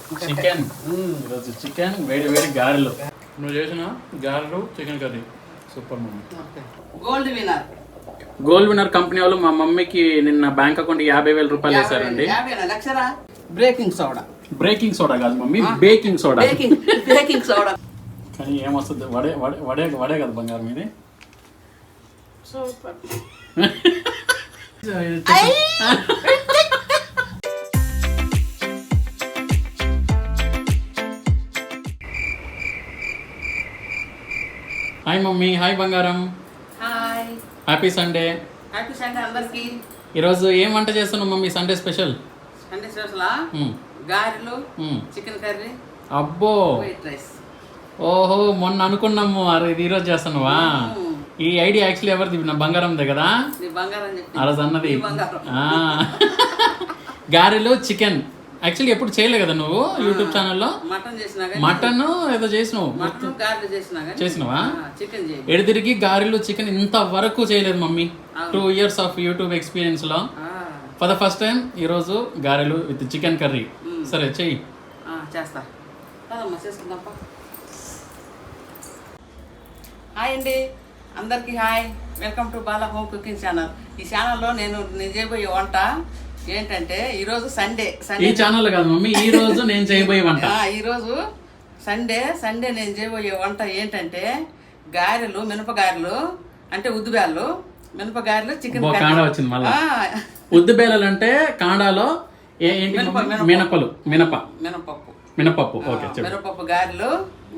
Chicken ఈరోజు chicken వేడి వేడి గారెలు. నువ్వు చేసిన గారెలు chicken curry super mummy. Gold winner company వాళ్ళు మా మమ్మీకి నిన్న బ్యాంక్ అకౌంట్ 50,000 రూపాయలు వేసారండి. బ్రేకింగ్ సోడా కాదు మమ్మీ, బేకింగ్ సోడా. కానీ ఏమొస్తుంది, వడే వడే వడే కదా బంగారం ఇది. సూపర్. Hi mummy. హాయ్ బంగారం. Hi. Happy Sunday. Happy Sunday అందరికి. ఈరోజు ఏం వంట చేస్తున్నావు మమ్మీ? Sunday special. సండే స్పెషలా? గారెలు, చికెన్ కర్రీ. అబ్బో, వైట్ రైస్. ఓహో, మొన్న అనుకున్నాము అరే ఇది ఈరోజు చేస్తున్నావా? ఈ ఐడియా యాక్చువల్లీ ఎవరిది? నా బంగారందే కదా. ఆ రోజు అన్నది. గారెలు చికెన్ యాక్చువల్లీ ఎప్పుడు చేయలే కదా నువ్వు యూట్యూబ్ ఛానల్లో. మటన్ ఏదో చేసినావు. చేసినావా? ఎడిదిరిగి గారెలు చికెన్ ఇంత వరకు చేయలేదు mummy. 2 years of YouTube experience లో ఫర్ ద ఫస్ట్ టైం ఈరోజు గారెలు విత్ చికెన్ కర్రీ. సరే చెయ్యి. చేస్తా. హాయ్ అండి అందరికి. Hi, welcome to Bala home cooking channel. ఈ ఛానల్లో నేను చేయబోయే వంట ఏంటంటే ఈరోజు సండే. ఈ ఛానల్ కాదు మమ్మీ, ఈ రోజు నేను చేయబోయే వంట. ఈరోజు సండే నేను చేయబోయే వంట ఏంటంటే గారెలు, మినపగారెలు అంటే ఉద్దుబేళ్ళు, మినపగారెలు, చికెన్. కాండా వచ్చింది మళ్ళీ. ఉద్దుబేళలు అంటే కాండాలో ఏంటి? మినపలు, మినపప్పు. ఓకే. మినపప్పు గారెలు.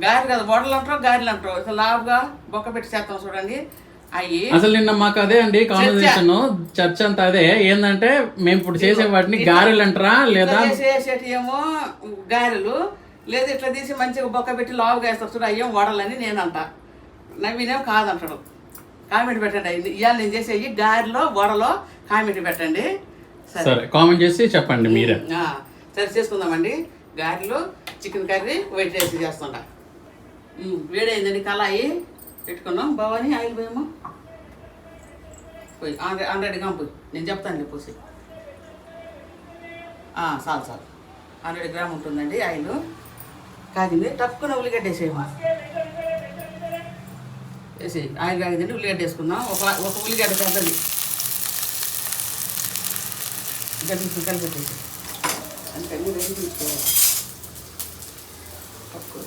గారెలు కదా, బొడలు అంటారు, గారెలు అంటారు. ఇట్లా లావుగా బొక్క పెట్టి చేస్తాం చూడండి. అయ్యి అసలు నిన్న మాకు అదే అండి కాన్వర్సేషన్, చర్చ అంతా అదే. ఏంటంటే మేము ఇప్పుడు చేసే వాటిని గారెలు అంటారా లేదా ఏమో గారెలు, లేదా ఇట్లా తీసి మంచిగా బొక్క పెట్టి లావుగా వేస్తారు చూడ, అయ్యేం వడలని నేనంట. నవ్వినేం కాదంటాడు. కామెంట్ పెట్టండి. ఇవాళ నేను చేసేవి గారెలో వడలో కామెంట్ పెట్టండి. సరే, కామెంట్ చేసి చెప్పండి మీరే. సరే చేసుకుందామండి. గారెలు, చికెన్ కర్రీ, వైట్ రైస్ చేస్తుంటా. వేడైందండి, కళాయి పెట్టుకున్నాం. భవానీ ఆయిల్ పోయేమో పోయి 100 గ్రామ్ పోయి, నేను చెప్తాను పోసి. చాలు 100 గ్రామ్ ఉంటుందండి ఆయిల్. కాగింది, తక్కువ ఉల్లిగడ్డ వేసేమో. వేసి ఆయిల్ కాగిందండి, ఉల్లిగడ్డ వేసుకుందాం. ఒక ఉల్లిగడ్డ పెద్దది కలిపెట్టేసి అందుకని రెడీ తీసుకోవాలి. తక్కువ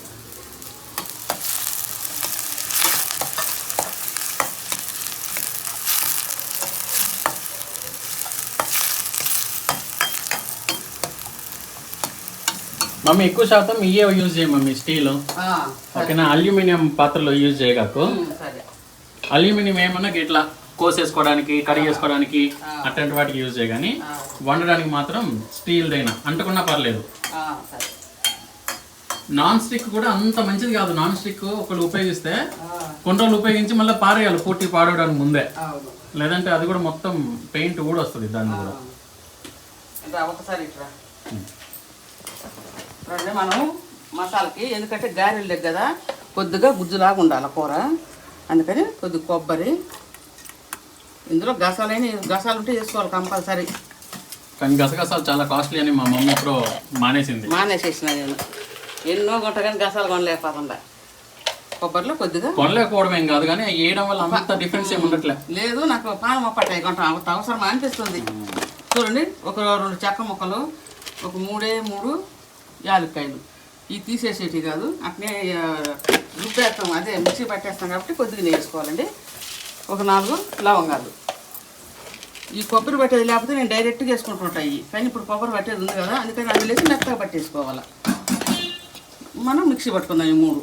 మమ్మీ ఎక్కువ శాతం ఇవే యూజ్ చేయ మమ్మీ, స్టీల్. ఓకేనా? అల్యూమినియం పాత్రలో యూజ్ చేయగాకు. అల్యూమినియం ఏమన్నా ఇట్లా కోసేసుకోవడానికి, కడిగి చేసుకోవడానికి అట్లాంటి వాటికి యూజ్ చేయ, కానీ వండడానికి మాత్రం స్టీల్దైనా అంటుకున్నా పర్లేదు. నాన్ స్టిక్ కూడా అంత మంచిది కాదు. నాన్ స్టిక్ ఒకళ్ళు ఉపయోగిస్తే కొన్ని రోజులు ఉపయోగించి మళ్ళీ పారేయాలి పూర్తి పాడడానికి ముందే, లేదంటే అది కూడా మొత్తం పెయింట్ కూడా వస్తుంది దాన్ని కూడా. ఒకసారి మనం మసాలాకి, ఎందుకంటే గారెలు లేదు కదా, కొద్దిగా గుజ్జులాగా ఉండాలి కూర. అందుకని కొద్దిగా కొబ్బరి, ఇందులో గసాలు ఉంటే చేసుకోవాలి కంపల్సరీ. కానీ గసగసాలు చాలా కాస్ట్లీ అని మా మమ్మీ ఇప్పుడు మానేసేసిన నేను. ఎన్నో గంట కానీ గసాలు కొనలేకపోతుందా. కొబ్బరిలో కొద్దిగా కొనలేకపోవడం ఏం కాదు, కానీ వేయడం వల్ల అంత డిఫరెన్స్ ఏమి ఉండట్లే. లేదు, నాకు పాలు మొప్పటాయి గంట అవసరం అనిపిస్తుంది. చూడండి, ఒక 2 చెక్క ముక్కలు, ఒక 3 యాలక్కాయలు. ఇవి తీసేసేటివి కాదు, అట్నే రుబ్బేస్తాం, అదే మిక్సీ పట్టేస్తాం కాబట్టి కొద్దిగా వేసుకోవాలండి. ఒక 4 లవంగాలు. ఈ కొబ్బరి పట్టేది లేకపోతే నేను డైరెక్ట్గా వేసుకుంటుంటాయి, కానీ ఇప్పుడు కొబ్బరి పట్టేది ఉంది కదా, అందుకని అది లేచి మెత్తగా పట్టేసుకోవాలి. మనం మిక్సీ పట్టుకుందాం ఈ 3.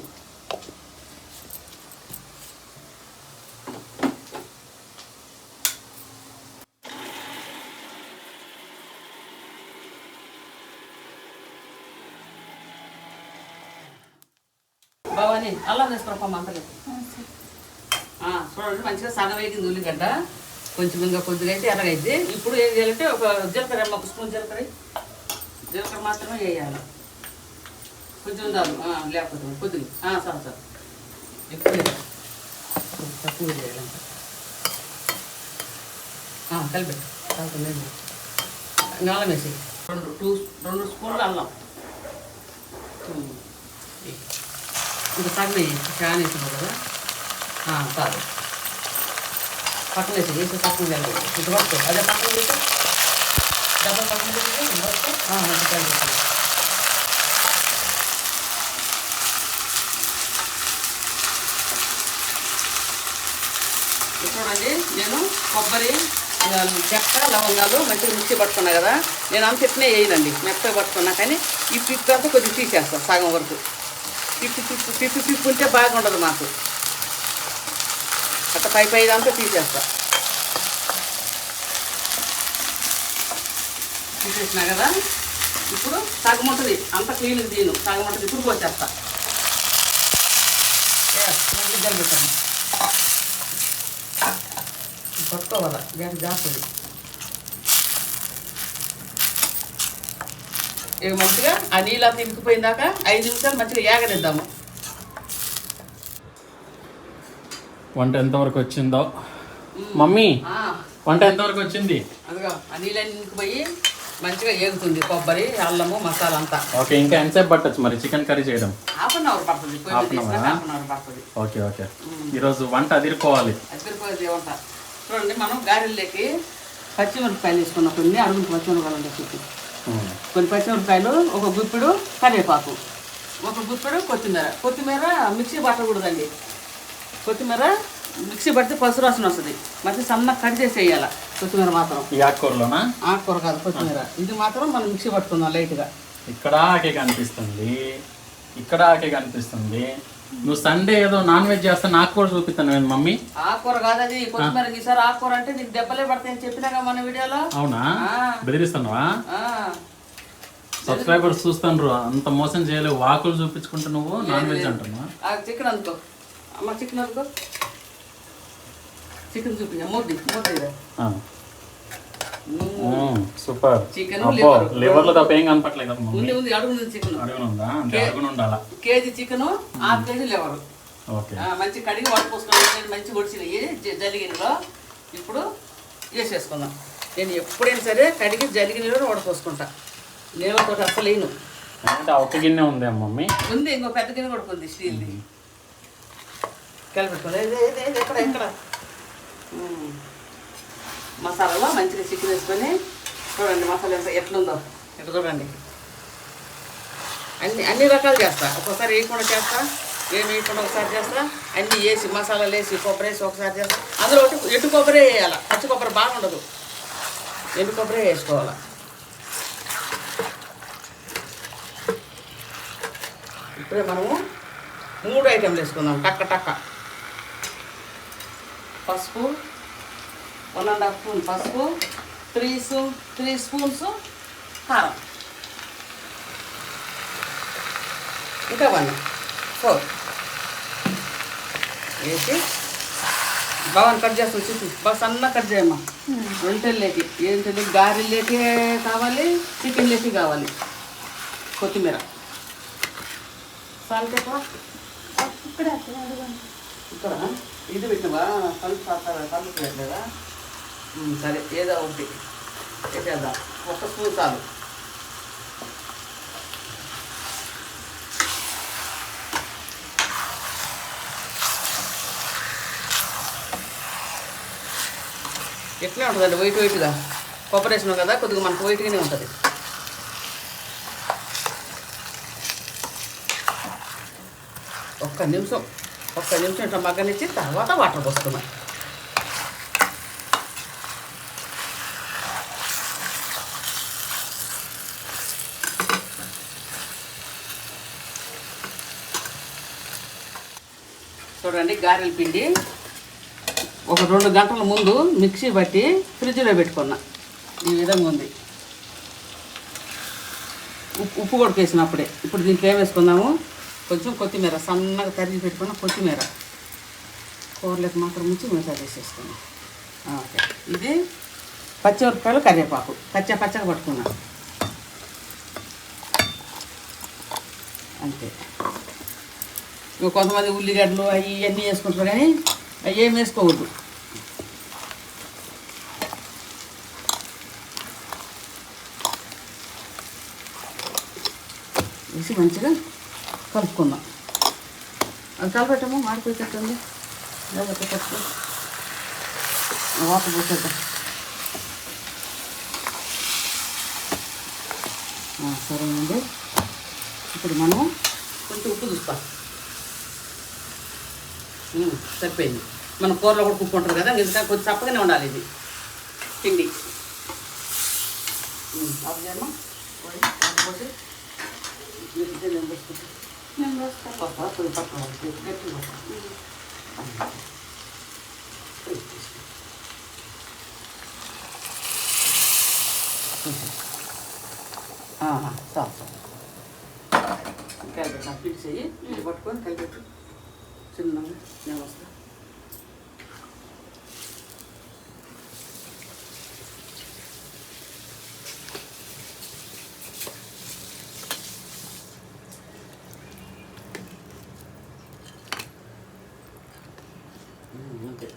భవానీ అల్లం వేసుకోరప్ప మంటలేదు. చూడండి, మంచిగా సగం వేగింది ఉల్లిగడ్డ, కొంచెం ఇంకా కొద్దిగా అయితే ఎర్రగైద్ది. ఇప్పుడు ఏం చేయాలంటే ఒక జీలకర్ర, 1 స్పూన్ జీలకర్ర మాత్రమే వేయాలి. కొంచెం చాలు, లేకపోతే కొద్దిగా చాలు ఎక్కువ తక్కువ చేయాలంట. కలిపి అల్లం వేసి 2 స్పూన్లు అల్లం. ఇంకా సగం ఫ్యాన్ వేసినావు కదా కాదు పక్కన వేసి పక్కన వెళ్ళి ఇటు పట్టుకో అదే పక్కన వేసి డబ్బా పక్కన వేసి పట్టుకో చూడండి నేను కొబ్బరి చెక్క లవంగాలు మంచిగా మిక్సీ పట్టుకున్నా కదా నేను అంత ఎట్నే వేయనండి మెత్తగా పట్టుకున్నా కానీ ఈ పిప్పు అంతా కొద్దిగా తీసేస్తాను సగం వరకు పిప్పు ఉంటే బాగుండదు మాకు అట్లా పై అంతా తీసేస్తా తీసేసినా కదా ఇప్పుడు సగం ఉంటుంది అంత క్లీన్ తీను సగం ఉంటుంది ఇప్పుడు పోసేస్తా గిద్దలు పెట్టాను పట్టుకోవాలా గ్యాస్ జాస్తుంది ఇవి మంచిగా ఆ నీళ్ళ తిరిగిపోయిందాక 5 నిమిషాలు మంచిగా ఏగనిద్దాము వంట ఎంతవరకు వచ్చిందో మమ్మీ వంట ఎంతవరకు వచ్చింది అదిగా ఆ నీళ్ళని ఇంకిపోయి మంచిగా ఏగుతుంది కొబ్బరి అల్లము మసాలా అంతా ఓకే ఇంకా ఎంతసేపు పట్టచ్చు మరి చికెన్ కర్రీ చేయడం హాఫ్ అన్ అవర్ పడుతుంది పడుతుంది ఓకే ఓకే ఈరోజు వంట అదిరిపోవాలి అదిరిపోయేది వంట చూడండి మనం గారెల్లోకి పచ్చిమిరపకాయలు వేసుకున్నాం కొన్ని అడుగులు పచ్చిమిరపకాయలు ఉండేసి కొన్ని పచ్చిమిరపకాయలు ఒక గుప్పిడు కరివేపాకు ఒక గుప్పిడు కొత్తిమీర మిక్సీ పట్టకూడదండి కొత్తిమీర మిక్సీ పడితే పసుపు వాసన వస్తుంది మంచి సన్నగా కట్ చేసి వేయాలి కొత్తిమీర మాత్రం ఈ ఆకుకూరలోనా ఆకుకూర కాదు కొత్తిమీర ఇది మాత్రం మనం మిక్సీ పట్టుకుందాం లైట్గా ఇక్కడ ఆకే కనిపిస్తుంది ఇక్కడ ఆకే కనిపిస్తుంది నువ్వు సండే ఏదో నాన్ వెజ్ చేస్తా నాకు కూడా చూపిస్తాను నేను మమ్మీ ఆకుకూర కాదు అది కొత్తిమీర ఈసారి ఆకుకూర అంటే నీకు దెబ్బలే పడతాయని చెప్పినాగా మన వీడియోలో అవునా బెదిరిస్తున్నావా సబ్స్క్రైబర్స్ చూస్తాను అంత మోసం చేయలేవు ఆకులు చూపించుకుంటా నువ్వు నాన్ వెజ్ అంటున్నా చికెన్ అనుకో అమ్మ చికెన్ అనుకో చికెన్ చూపించా మూర్తి సూపర్ చికెన్ లివర్ లో తప్ప ఏం కనపట్లేదు ఉంది అడుగు చికెన్ ఉండాలా కేజీ చికెన్ 1/2 కేజీ లివర్ మంచి కడిగి వడపోసుకుని మంచి ఒడిచినవి జరిగినలో ఇప్పుడు వేసేసుకుందాం నేను ఎప్పుడైనా సరే కడిగి జరిగిన నీళ్ళు వడపోసుకుంటా నీళ్ళతో అసలు వేయను ఒక గిన్నె ఉంది మమ్మీ ఉంది ఇంకో పెద్ద గిన్నె కూడా ఉంది స్టీల్ది కలిపెట్టుకోండి ఎక్కడ మసాలాలో మంచిగా చికెన్ వేసుకొని చూడండి మసాలా ఎట్లుందో ఇక్కడ చూడండి అన్ని రకాలు చేస్తా ఒక్కోసారి వేయకుండా చేస్తా ఏమి వేయకుండా ఒకసారి చేస్తా అన్నీ వేసి మసాలాలు వేసి కొబ్బరి వేసి ఒకసారి చేస్తా అందులో ఒకటి ఎండు కొబ్బరి వేయాలి పచ్చి కొబ్బరి బాగుండదు ఎండు కొబ్బరి వేసుకోవాలి ఇప్పుడే మనము 3 ఐటెంలు వేసుకుందాం టక్క పసుపు 1.5 స్పూన్ పసుపు 3 స్పూన్స్ కారం ఇంకా 4 వేసి బాగా కట్ చేస్తాం చికెన్ బాగా సన్నగా కట్ చేయమ్మా రొంటెల్లోకి ఏంటంటే గారెల్లోకి కావాలి చికెన్లోకి కావాలి కొత్తిమీర సాల్ట్ ఎక్కువ ఇక్కడ ఇది పెట్టినవా కలుపు పెట్టలేదా సరే ఏదో ఒకటి పెట్టేద్దాం 1 స్పూన్ చాలు ఎట్లా ఉంటుందండి వైట్గా కొబ్బరి వేసినాం కదా కొద్దిగా మనకు వైట్గానే ఉంటుంది ఒక్క నిమిషం ఇట్లా మగ్గనిచ్చి తర్వాత వాటర్ పోసుకున్నాం చూడండి గారెల పిండి ఒక 2 గంటల ముందు మిక్సీ పట్టి ఫ్రిడ్జ్లో పెట్టుకున్నా ఈ విధంగా ఉంది ఉప్పు కూడా వేసినప్పుడే ఇప్పుడు దీంట్లో ఏం వేసుకుందాము కొంచెం కొత్తిమీర సన్నగా తరిగి పెట్టుకున్న కొత్తిమీర కూరలకు మాత్రం ముంచి మసాలా వేసేసుకున్నాం ఓకే ఇది పచ్చిమిరపకాయలు కరివేపాకు పచ్చగా పట్టుకున్నా అంతే ఇంకా కొంతమంది ఉల్లిగడ్డలు అవి ఇవన్నీ వేసుకుంటారు కానీ అవి ఏం వేసుకోవద్దు వేసి మంచిగా కలుపుకుందాం. అది కలపెట్టము మాడిపోయేటట్టుంది. పట్టు వాటర్ పోసేద్దాం. సరేనండి. ఇప్పుడు మనం కొంచెం ఉప్పు చూస్తాం. సరిపోయింది. మన కూరలో కూడా ఉప్పు ఉంటుంది కదా, ఎందుకంటే కొంచెం చప్పగానే ఉండాలి ఇది పిండి. అదేమో పోసి చాలు కలిపెట్టు. పిండి చెయ్యి పట్టుకొని కలిపెట్టు చిన్నగా. నేను వస్తా.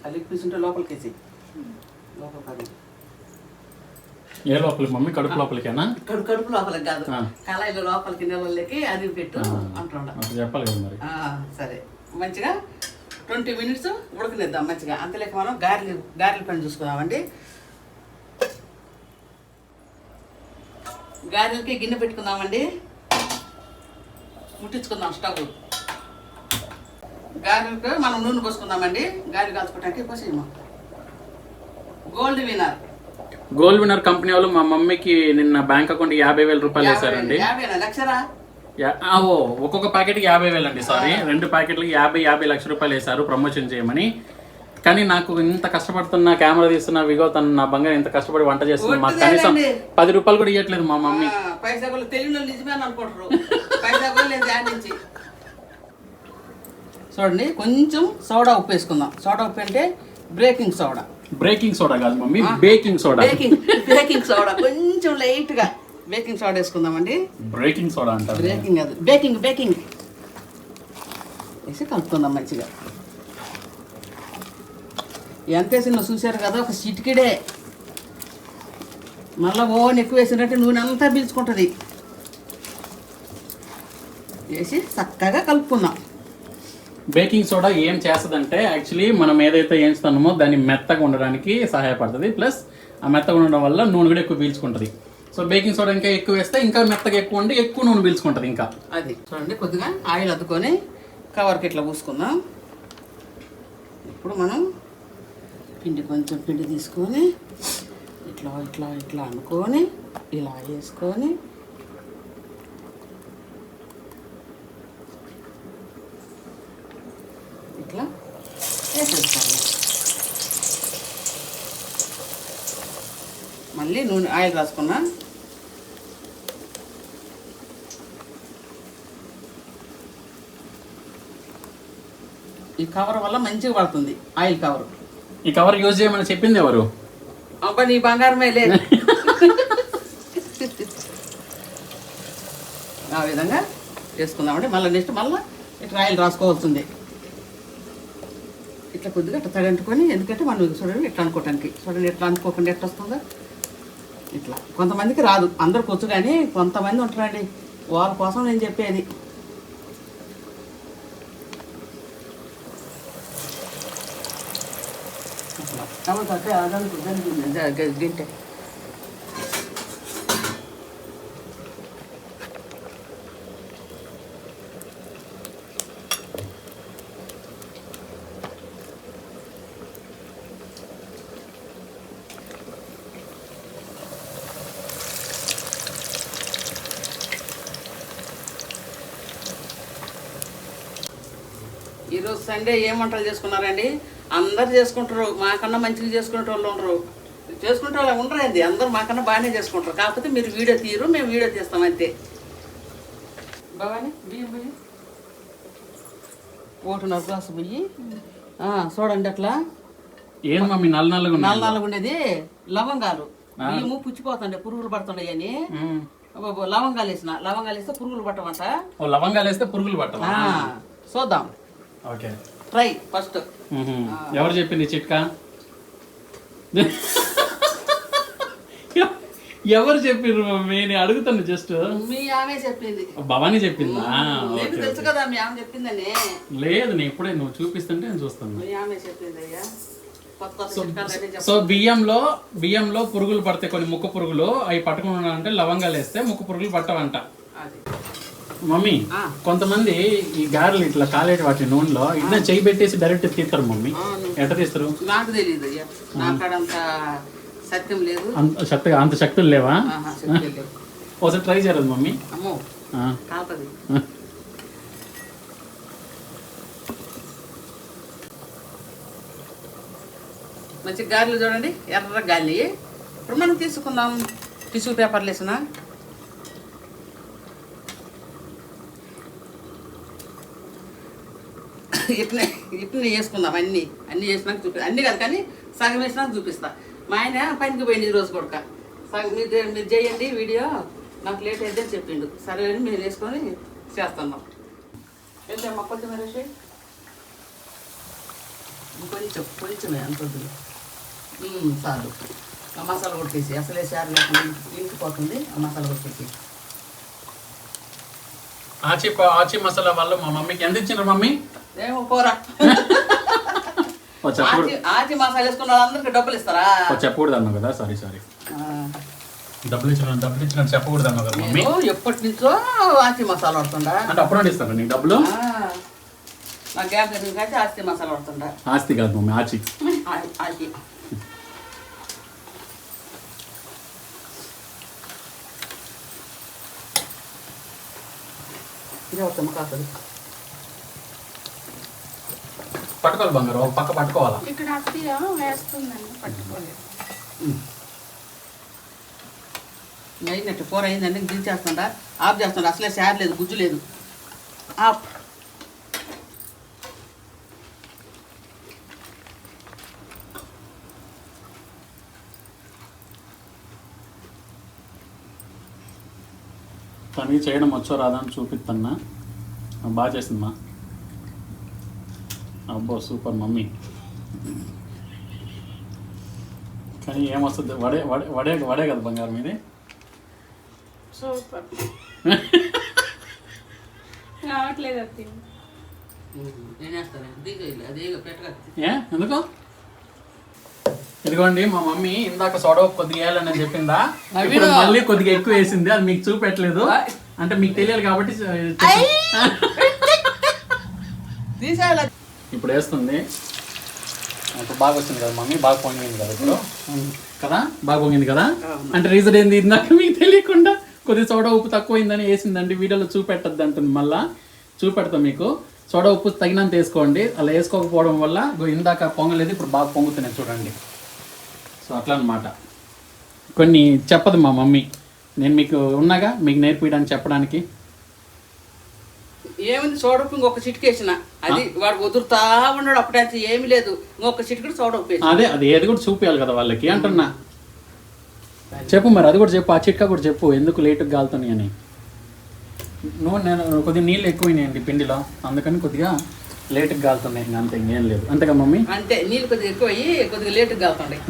కలిపి పీసుంటే లోపలికి వేసి లోపల కాదు. ఏ లోపలికి మమ్మీ? కడుపు లోపలికేనా? కడుపు లోపలికి కాదు, కళాయిలో లోపలికి నీళ్ళకి అది పెట్టు అంటున్నా. చెప్పాలి కదా మరి. సరే, మంచిగా 20 minutes ఉడకనిద్దాం మంచిగా. అంతలేక మనం గారెల పని చూసుకుందామండి. గారెలకి గిన్నె పెట్టుకుందామండి. ముట్టించుకుందాం స్టవ్. గారెలకు మనం నూనె పోసుకుందామండి. గారెలు కాల్చుకోవడానికి పోసేయమా. గోల్డ్ విన్నర్ కంపెనీ వాళ్ళు మా మమ్మీకి నిన్న బ్యాంక్ అకౌంట్ 50,000 రూపాయలు వేసారండి. ఒక్కొక్క ప్యాకెట్ 50,000 అండి. సారీ, 2 ప్యాకెట్లకి 50 లక్షల రూపాయలు వేసారు ప్రమోషన్ చేయమని. కానీ నాకు ఇంత కష్టపడుతున్నా, కెమెరా తీస్తున్నా, విగో తను నా బంగారు ఇంత కష్టపడి వంట చేస్తున్నా, మాకు కనీసం 10 రూపాయలు కూడా ఇవ్వట్లేదు మా మమ్మీ. చూడండి, కొంచెం సోడా ఉప్పు వేసుకుందాం. సోడా ఉప్పు అంటే బ్రేకింగ్ సోడా. బ్రేకింగ్ సోడా కాదు mummy, baking soda. Baking soda కొంచెం లైట్ గా బేకింగ్ సోడా వేసుకుందామండి. బ్రేకింగ్ సోడా అంటారు. బ్రేకింగ్ కాదు, బేకింగ్ వేసి కలుపుకుందాం మంచిగా. ఎంత వేసిందో చూసారు కదా, ఒక చిటికెడే. మళ్ళీ ఓవెన్ ఎక్కువ వేసినట్టు నూనె అంతా పీల్చుకుంటుంది. వేసి చక్కగా కలుపుకుందాం. బేకింగ్ సోడా ఏం చేస్తుందంటే యాక్చువల్లీ మనం ఏదైతే వేస్తామో దాన్ని మెత్తగా ఉండడానికి సహాయపడుతుంది. ప్లస్ ఆ మెత్తగా ఉండడం వల్ల నూనె కూడా ఎక్కువ పీల్చుకుంటుంది. సో బేకింగ్ సోడా ఇంకా ఎక్కువ వేస్తే ఇంకా మెత్తగా ఎక్కువ ఉండి ఎక్కువ నూనె పీల్చుకుంటుంది. ఇంకా అది చూడండి, కొద్దిగా ఆయిల్ అద్దుకొని కవర్కి ఇట్లా పూసుకుందాం. ఇప్పుడు మనం కొంచెం పిండి తీసుకొని ఇట్లా ఇట్లా ఇట్లా అనుకొని ఇలా వేసుకొని ఇట్లా వేసేస్తాను. మళ్ళీ నూనె ఆయిల్ రాసుకున్నా. ఈ కవర్ వల్ల మంచిగా పడుతుంది ఆయిల్ కవర్. ఈ కవర్ యూజ్ చేయమని చెప్పింది ఎవరు? అబ్బా, నీ బంగారమే లేదు. ఆ విధంగా చేసుకుందామండి. మళ్ళీ నెక్స్ట్ ఇట్లా ఆయిల్ రాసుకోవాల్సింది. ఇట్లా కొద్దిగా ఇట్లా తడంటుకొని, ఎందుకంటే మనం చూడండి ఇట్లా అనుకోవటానికి. చూడండి ఎట్లా అనుకోకుండా ఎట్లా వస్తుందో ఇట్లా. కొంతమందికి రాదు, అందరికి వచ్చు, కానీ కొంతమంది ఉంటారండి, వాళ్ళ కోసం నేను చెప్పేది. గింటే ఈరోజు సండే ఏం వంటలు చేసుకున్నారండి? అందరు చేసుకుంటారు, మాకన్నా మంచిగా చేసుకునే వాళ్ళు ఉండరు. చేసుకుంటే వాళ్ళు ఉండరండి, అందరూ మాకన్నా బాగానే చేసుకుంటారు. కాకపోతే మీరు వీడియో తీయరు, మేము వీడియో తీస్తాం అంతే. బాగానే బియ్యం బియ్యం 1.5 గ్లాసు బియ్యి. చూడండి అట్లా. ఏం మమ్మీ నల్లగా ఉండేది లవంగాలు. బియ్యము పుచ్చిపోతుండే, పురుగులు పడుతుండే అని లవంగాలు వేస్తే పురుగులు పట్టమంట. లవంగాలు వేస్తే పురుగులు పట్టవా? చూద్దాం, ట్రై ఫస్ట్. ఎవరు చెప్పింది చిట్కా? ఎవరు చెప్పిర్రు మమ్మీ? నేను అడుగుతాను జస్ట్. మీ ఆమె చెప్పింది. భవానీ చెప్పిందా? నీకు తెలుసు కదా మీ ఆమె చెప్పిందని. లేదు, నేను ఇప్పుడే నువ్వు చూపిస్తుంటే నేను చూస్తాను. మీ ఆమె చెప్పింది అయ్యా. సో బియ్యంలో పురుగులు పడతాయి, కొన్ని ముక్క పురుగులు. అవి పట్టుకున్నా అంటే లవంగాలు వేస్తే ముక్క పురుగులు పట్టవంట. మమ్మీ కొంతమంది ఈ గారెలు ఇట్లా కాలేటి వాటి నూనెలో ఇట్లా చేయి పెట్టేసి డైరెక్ట్ తీస్తారు మమ్మీ. ఎట్లా తీస్తారు? నాకు తెలియదు అయ్యా, నాకంత సత్యం లేదు. అంత శక్తులు లేవా? ఒకసారి ట్రై చేయలేదు మమ్మీ? అమ్మో కాపది. మంచి గారెలు చూడండి, ఎర్ర గాలి. ఇప్పుడు మనం తీసుకుందాం టిష్యూ పేపర్లు వేసిన. ఇట్లా వేసుకుందాం. అన్నీ వేసినాక చూపిస్తా. అన్నీ కాదు కానీ సగం వేసినాక చూపిస్తా. మా ఆయన పనికి పోయింది ఈరోజు కొడుక. సగం మీరు చేయండి వీడియో, నాకు లేట్ అయితే చెప్పిండు. సరే అని మీరు వేసుకొని చేస్తున్నాం. ఏంటమ్మా కొంచెం వేసి కొంచెమే అంత చాలు. ఆ మసాలా కొట్టేసి అసలే సార్ ఇంకిపోతుంది. ఆ మసాలా కొట్టేసి ఆచి మసాలా వల్ల మా మమ్మీకి ఎంత ఇచ్చిండ్రు మమ్మీ? ఏమో పోరా. ఆచి మసాలా వేసుకున్న వాళ్ళందరికీ డబ్బులు ఇస్తారా? చెప్పకూడదు అన్నావు కదా. సారీ డబ్బులు ఇచ్చిన చెప్పకూడదు అన్నావు కదా మమ్మీ. ఎప్పటి నుంచో ఆచి మసాలా పడుతుండా అంటే అప్పుడు ఇస్తాను నీకు డబ్బులు? నా గ్యాప్ అయితే ఆచి మసాలా పడుతుండా. ఆస్తి కాదు మమ్మీ, ఆచి. ఇది అవుతాం కాదు. పట్టుకోవాలి బంగారు, ఒక పక్క పట్టుకోవాలా? ఇక్కడ అట్టిగా వేస్తుందండి, పట్టుకోలేదు. అయినట్టు కూర అయిందండి, దించేస్తుండ ఆఫ్ చేస్తుండ. అసలే షేర్ లేదు, గుజ్జు లేదు. ఆఫ్. తనకి చేయడం వచ్చో రాదా అని చూపిస్తున్నా. బాగా చేసిందమ్మా. అబ్బో సూపర్ మమ్మీ. కానీ ఏమొస్తుంది? వడే కదా బంగారం ఇది. సూపర్. రావట్లేదు అది. ఎందుకు? ఇదిగోండి మా మమ్మీ ఇందాక సోడా కొద్దిగా వేయాలని చెప్పిందా, ఇప్పుడు మళ్ళీ కొద్దిగా ఎక్కువ వేసింది. అది మీకు చూపెట్టలేదు అంటే మీకు తెలియాలి కాబట్టి ఇప్పుడు వేస్తుంది. ఇప్పుడు బాగా వచ్చింది కదా మమ్మీ, బాగా పొంగింది కదా ఇప్పుడు కదా, బాగా పొంగింది కదా. అంటే రీజన్ ఏంది? ఇందాక మీకు తెలియకుండా కొద్ది సోడా ఉప్పు తక్కువైందని వేసిందండి. వీడియోలో చూపెట్టద్దు అంటుంది, మళ్ళీ చూపెడతాం మీకు. సోడా ఉప్పు తగినంత వేసుకోండి. అలా వేసుకోకపోవడం వల్ల ఇందాక పొంగలేదు, ఇప్పుడు బాగా పొంగుతున్నాయి చూడండి. సో అట్లా అనమాట. కొన్ని చెప్పదు మా మమ్మీ, నేను మీకు ఉన్నాగా మీకు నేర్పించడానికి చెప్పడానికి. ఏముంది సోడప్పు ఇంకొక చిటికేసిన, అది వాడు వదురుతా ఉన్నాడు. అప్పుడైతే ఏమి లేదు, ఇంకొక చిటికడు సోడప్పు. అదే అది ఏది కూడా చూపించాలి కదా వాళ్ళకి అంటున్నా. చెప్పు మరి, అది కూడా చెప్పు, ఆ చిట్కా కూడా చెప్పు, ఎందుకు లేటుగా కాలుతున్నాయి అని. నేను కొద్దిగా నీళ్ళు ఎక్కువైనాయండి పిండిలో, అందుకని కొద్దిగా లేటుగా కాలుతున్నాయి. అంతే, ఇంకేం లేదు. అంతేగా మమ్మీ? అంతే, నీళ్ళు కొద్దిగా ఎక్కువ అయ్యి కొద్దిగా లేటుగా కాలుతున్నాయి.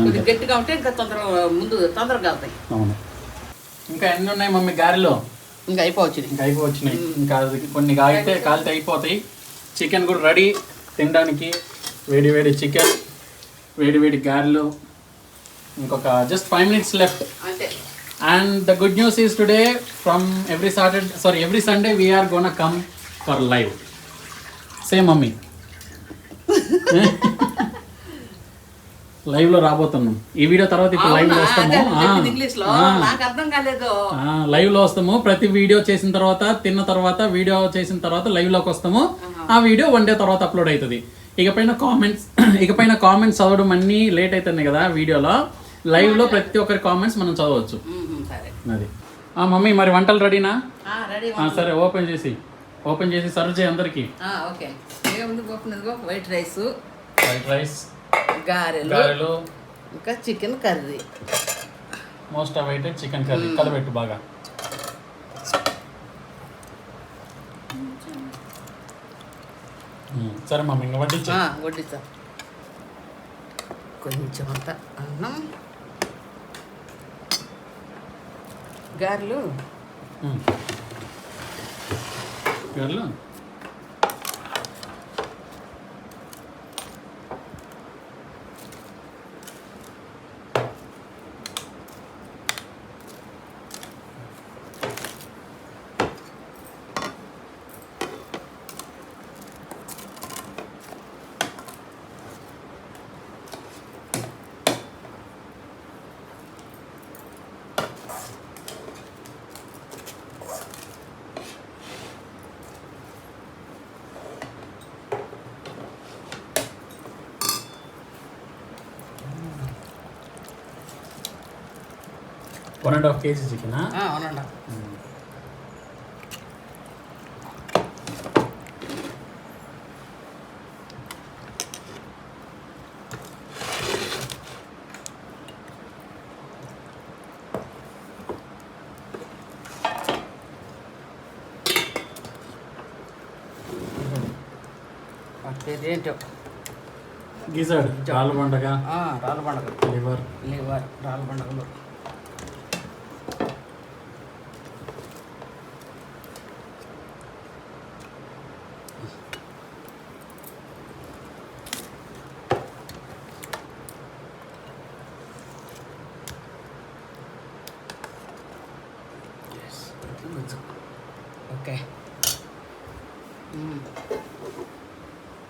కొద్దిగా గట్టిగా ఉంటే ఇంకా తొందరగా కాలుతాయి. అవును. ఇంకా ఎన్ని ఉన్నాయి మమ్మీ గారెలో? ఇంకా అయిపోవచ్చినాయి. ఇంకా కొన్ని కాలితే అయిపోతాయి. చికెన్ కూడా రెడీ తినడానికి. వేడి చికెన్, వేడి గారెలు. ఇంకొక జస్ట్ 5 minutes left. అంతే. And the good news is today from every Sunday we are gonna come for live. Say mummy. Live లో రాబోతున్నాం. ఈ వీడియో తర్వాత ఇప్పుడు లైవ్ లో వస్తాము. లైవ్ లో వస్తాము. ప్రతి వీడియో చేసిన తర్వాత, తిన్న తర్వాత, వీడియో చేసిన తర్వాత లైవ్ లోకి వస్తాము. ఆ వీడియో 1 day తర్వాత అప్లోడ్ అవుతుంది. ఇకపైన కామెంట్స్ చదవడం అన్ని లేట్ అవుతున్నాయి కదా వీడియోలో. లైవ్ లో ప్రతి ఒక్కరి కామెంట్స్ మనం చదవచ్చు. అది మమ్మీ మరి వంటలు రెడీనా? సరే, ఓపెన్ చేసి సర్వ్ చేయి అందరికి. వైట్ రైస్, గారెలు, ఇంకా chicken curry. Most awaited chicken curry. కలబెట్టు బాగా. సరే మమ్మీ, ఇంకా వడ్డించా. కొంచెం అంతా అన్నం, గారెలు గారెలు వన్ అండ్ హాఫ్ కేజీ చికెనా? అవునండి. ఏంటో గిజాడ్ రాళ్ళ పండగ, రాళ్ళ పండుగ, లివర్ రాళ్ళ పండుగలు. ఓకే,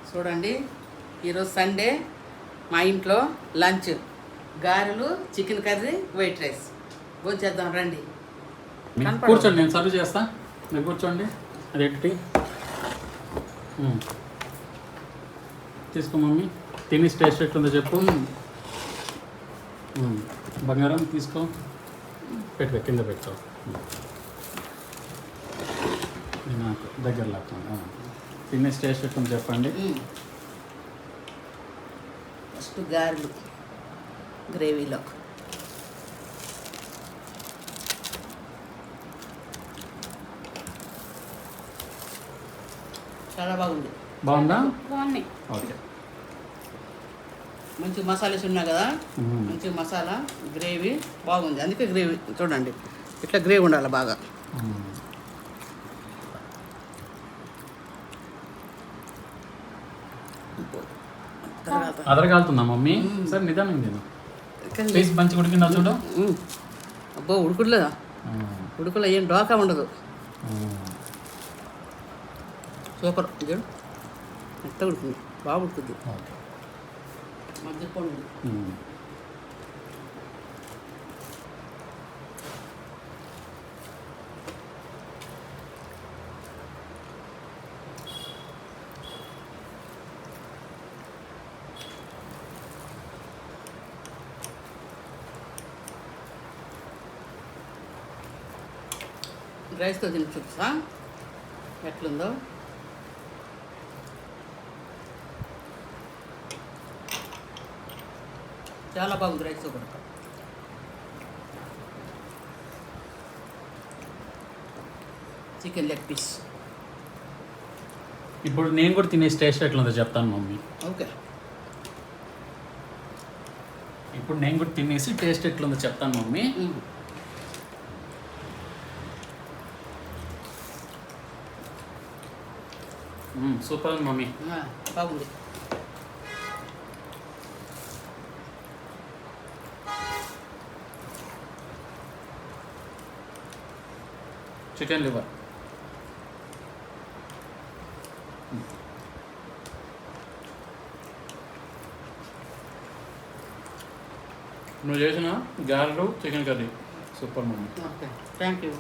చూడండి ఈరోజు సండే మా ఇంట్లో లంచ్ గారెలు, చికెన్ కర్రీ, వైట్ రైస్. భోంచేద్దాం రండి. కూర్చోండి, నేను సర్వ్ చేస్తా. మీరు కూర్చోండి. అదేంటి తీసుకో మమ్మీ, తిని టేస్ట్ ఎట్లుందో చెప్పు. బంగారం తీసుకో, పెట్టుకో, కింద పెట్టుకో. నాకు దగ్గర లాక్కుండా తినే టేస్ట్ ఎట్లుందో చెప్పండి. ఫస్ట్ గారెలు గ్రేవీలో. చాలా బాగుంది. బాగుందా? బాగున్నాయి. ఓకే. మంచి మసాలాస్ ఉన్నాయి కదా, మంచి మసాలా గ్రేవీ బాగుంది. అందుకే గ్రేవీ చూడండి, ఇట్లా గ్రేవీ ఉండాలి బాగా. అదరగాలుతుందా మమ్మీ? సరే నిదానం నేను ప్లీజ్, మంచిగా ఉడికిందా చూడు. అబ్బో ఉడుకుడులేదా? ఉడుకులో ఏం డోకా ఉండదు. సూపర్. చూడు ఎంత ఉడుకుంది, బాగా ఉడుకుద్ది. మధ్య పండు రైస్తో తిని చూపిస్తా ఎట్లుందో. చాలా బాగుంది రైస్తో కూడా. Chicken leg piece. ఇప్పుడు నేను కూడా తినే టేస్ట్ ఎట్లుందో చెప్తాను మమ్మీ. ఓకే, ఇప్పుడు నేను కూడా తినేసి టేస్ట్ ఎట్లుందో చెప్తాను మమ్మీ. Super mummy. బాగుంది. చికెన్ లివర్ నువ్వు చేసిన గారెలు, chicken curry super mummy. Okay, thank you.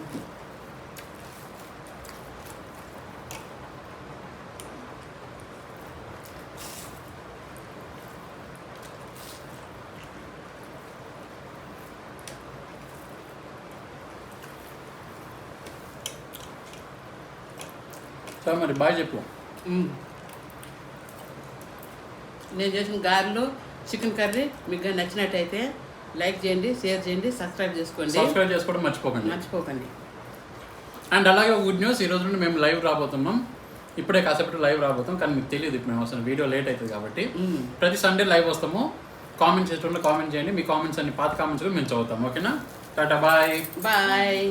సరే మరి బాయ్ చెప్పు. నేను చేసిన గారెలు, చికెన్ కర్రీ మీకు నచ్చినట్టయితే లైక్ చేయండి, షేర్ చేయండి, సబ్స్క్రైబ్ చేసుకోవడం మర్చిపోకండి. అండ్ అలాగే గుడ్ న్యూస్, ఈ రోజు నుండి మేము లైవ్ రాబోతున్నాం. ఇప్పుడే కాసేపు లైవ్ రాబోతాం, కానీ మీకు తెలియదు ఇప్పుడు మేము వస్తాం, వీడియో లేట్ అవుతుంది కాబట్టి. ప్రతి సండే లైవ్ వస్తాము. కామెంట్ చేసేటప్పుడు కామెంట్ చేయండి, మీ కామెంట్స్ అన్ని పాత కామెంట్స్ కూడా మేము చదువుతాం. ఓకేనా? టాటా బాయ్. బాయ్.